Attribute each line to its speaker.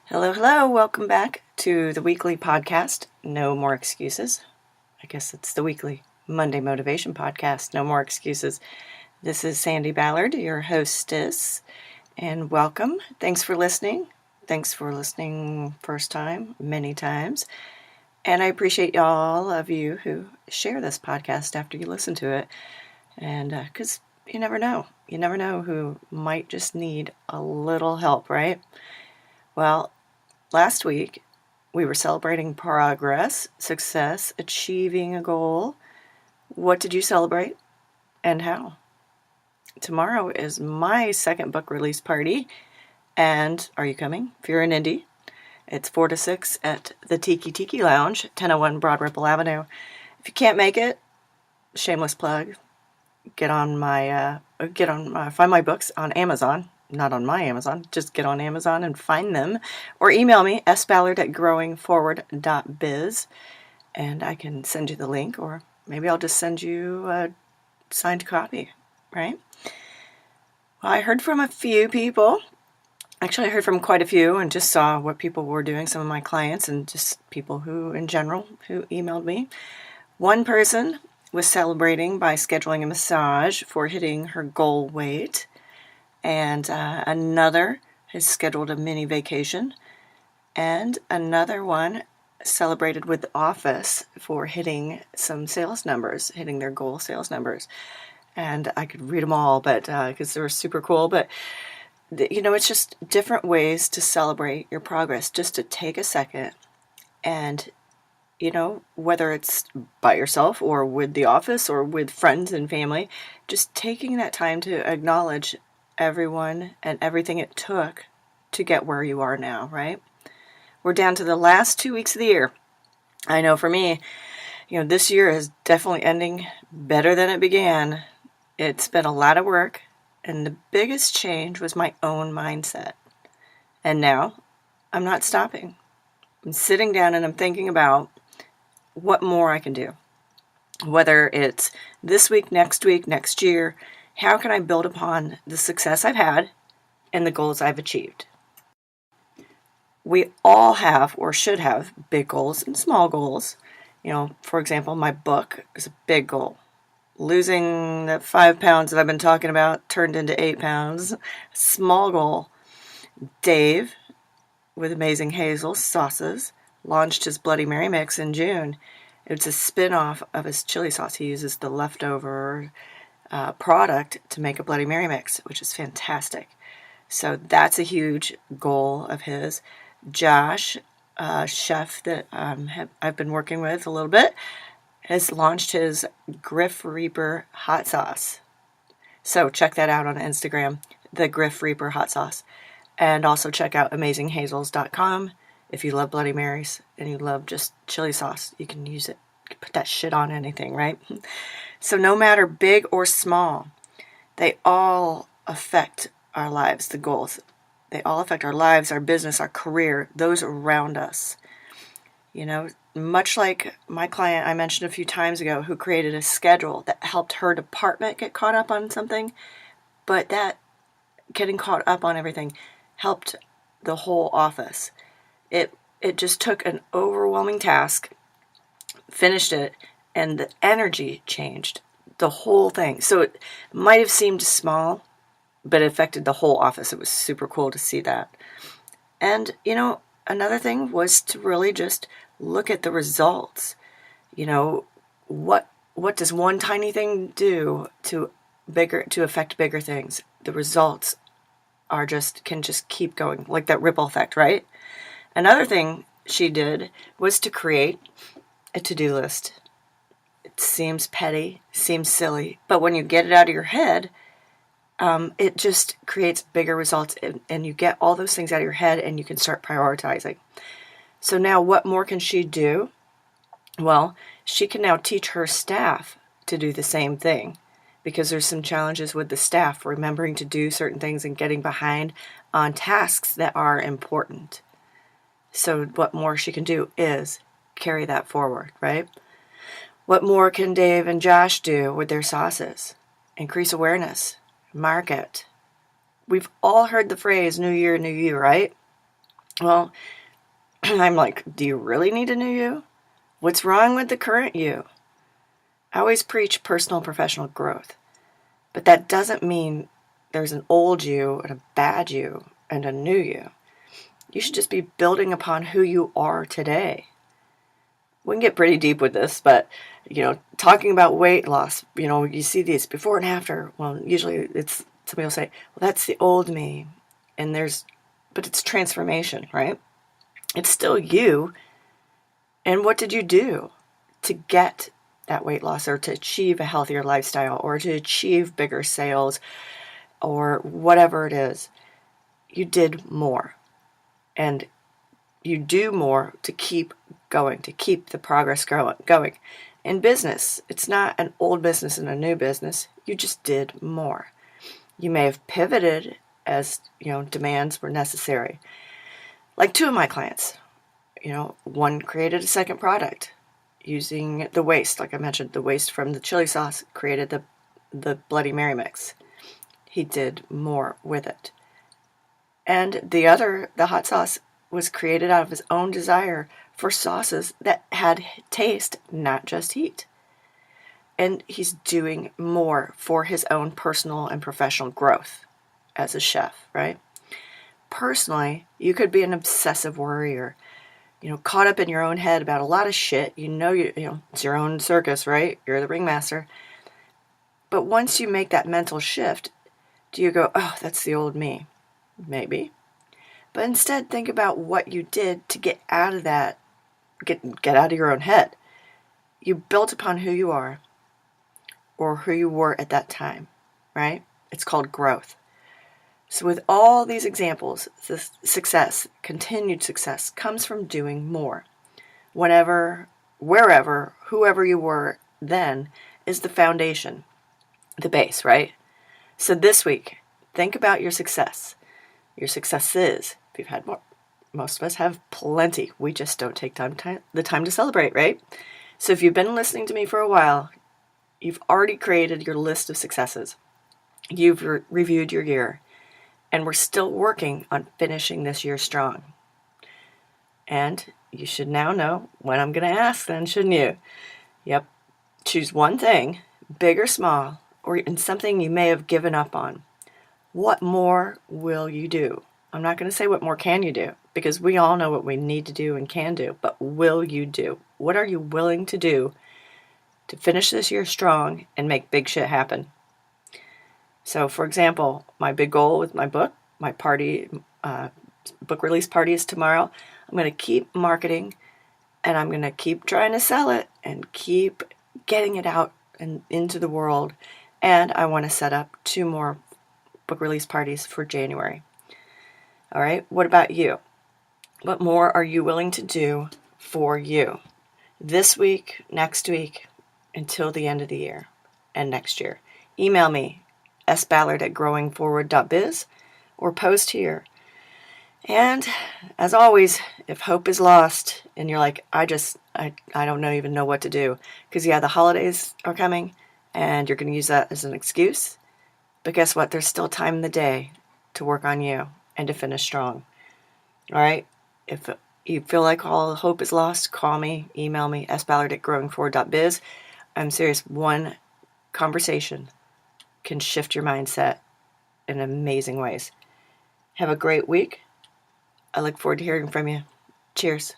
Speaker 1: Hello, hello. Welcome back to the weekly podcast, No More Excuses. I guess it's the weekly Monday motivation podcast, No More Excuses. This is Sandi Ballard, your hostess, and welcome. Thanks for listening. Thanks for listening first time, many times. And I appreciate all of you who share this podcast after you listen to it. And because you never know. You never know who might just need a little help, right? Well, last week, we were celebrating progress, success, achieving a goal. What did you celebrate and how? Tomorrow is my second book release party. And are you coming? If you're in Indy, it's 4 to 6 at the Tiki Lounge, 1001 Broad Ripple Avenue. If you can't make it, shameless plug, find my books on Amazon. Not on my Amazon, just get on Amazon and find them. Or email me, sballard@growingforward.biz, and I can send you the link, or maybe I'll just send you a signed copy, right? Well, I heard from a few people. Actually, I heard from quite a few and just saw what people were doing, some of my clients and just people who, in general, who emailed me. One person was celebrating by scheduling a massage for hitting her goal weight. And another has scheduled a mini vacation. And another one celebrated with the office for hitting some sales numbers, hitting their goal sales numbers. And I could read them all, but because they were super cool. But, it's just different ways to celebrate your progress, just to take a second and, whether it's by yourself or with the office or with friends and family, just taking that time to acknowledge everyone and everything it took to get where you are now, right? We're down to the last 2 weeks of the year. I know for me, this year is definitely ending better than it began. It's been a lot of work, and the biggest change was my own mindset. And now I'm not stopping. I'm sitting down and I'm thinking about what more I can do. Whether it's this week, next year, how can I build upon the success I've had and the goals I've achieved? We all have or should have big goals and small goals. For example, my book is a big goal. Losing that 5 pounds that I've been talking about turned into 8 pounds. Small goal. Dave, with Amazing Hazel Sauces, launched his Bloody Mary mix in June. It's a spin-off of his chili sauce. He uses the leftover product to make a Bloody Mary mix, which is fantastic. So that's a huge goal of his. Josh, chef that I've been working with a little bit, has launched his Griff Reaper hot sauce. So check that out on Instagram, the Griff Reaper hot sauce. And also check out AmazingHazels.com. If you love Bloody Marys and you love just chili sauce, you can use it. You can put that shit on anything, right? So no matter big or small, they all affect our lives, the goals. They all affect our lives, our business, our career, those around us. Much like my client I mentioned a few times ago who created a schedule that helped her department get caught up on something, but that getting caught up on everything helped the whole office. It just took an overwhelming task, finished it, and the energy changed, the whole thing. So it might have seemed small, but it affected the whole office. It was super cool to see that. And, another thing was to really just look at the results. What does one tiny thing do to affect bigger things? The results can just keep going, like that ripple effect, right? Another thing she did was to create a to-do list. It seems petty, seems silly, but when you get it out of your head, it just creates bigger results, and you get all those things out of your head and you can start prioritizing. So now what more can she do? Well, she can now teach her staff to do the same thing, because there's some challenges with the staff remembering to do certain things and getting behind on tasks that are important. So what more she can do is carry that forward, right? What more can Dave and Josh do with their sauces? Increase awareness, market. We've all heard the phrase, new year, new you, right? Well, I'm like, do you really need a new you? What's wrong with the current you? I always preach personal and professional growth, but that doesn't mean there's an old you and a bad you and a new you. You should just be building upon who you are today. We can get pretty deep with this, but talking about weight loss, you see these before and after. Well, usually it's somebody will say, well, that's the old me. But it's transformation, right? It's still you. And what did you do to get that weight loss, or to achieve a healthier lifestyle, or to achieve bigger sales, or whatever it is? You did more. And you do more to keep going, to keep the progress going. In business, it's not an old business and a new business. You just did more. You may have pivoted as, demands were necessary. Like 2 of my clients, one created a second product using the waste. Like I mentioned, the waste from the chili sauce created the Bloody Mary mix. He did more with it. And the hot sauce, was created out of his own desire for sauces that had taste, not just heat. And he's doing more for his own personal and professional growth as a chef, right? Personally, you could be an obsessive worrier, caught up in your own head about a lot of shit. It's your own circus, right? You're the ringmaster. But once you make that mental shift, do you go, oh, that's the old me? Maybe. But instead, think about what you did to get out of that, get out of your own head. You built upon who you are, or who you were at that time, right? It's called growth. So with all these examples, the success, continued success, comes from doing more. Whenever, wherever, whoever you were then is the foundation, the base, right? So this week, think about your success. Your successes, if you've had more. Most of us have plenty. We just don't take the time to celebrate, right? So if you've been listening to me for a while, you've already created your list of successes. You've reviewed your year. And we're still working on finishing this year strong. And you should now know what I'm going to ask then, shouldn't you? Yep. Choose one thing, big or small, or in something you may have given up on. What more will you do? I'm not going to say what more can you do, because we all know what we need to do and can do, but will you do? What are you willing to do to finish this year strong and make big shit happen? So, for example, my big goal with my book, my party, book release party is tomorrow. I'm going to keep marketing, and I'm going to keep trying to sell it and keep getting it out and into the world. And I want to set up 2 more book release parties for January. All right, what about you? What more are you willing to do for you this week, next week, until the end of the year and next year? Email me, sballard@growingforward.biz, or post here. And as always, if hope is lost and you're like, I don't even know what to do, because the holidays are coming and you're going to use that as an excuse. But guess what? There's still time in the day to work on you and to finish strong. All right? If you feel like all hope is lost, call me, email me, sballard@growingforward.biz. I'm serious. One conversation can shift your mindset in amazing ways. Have a great week. I look forward to hearing from you. Cheers.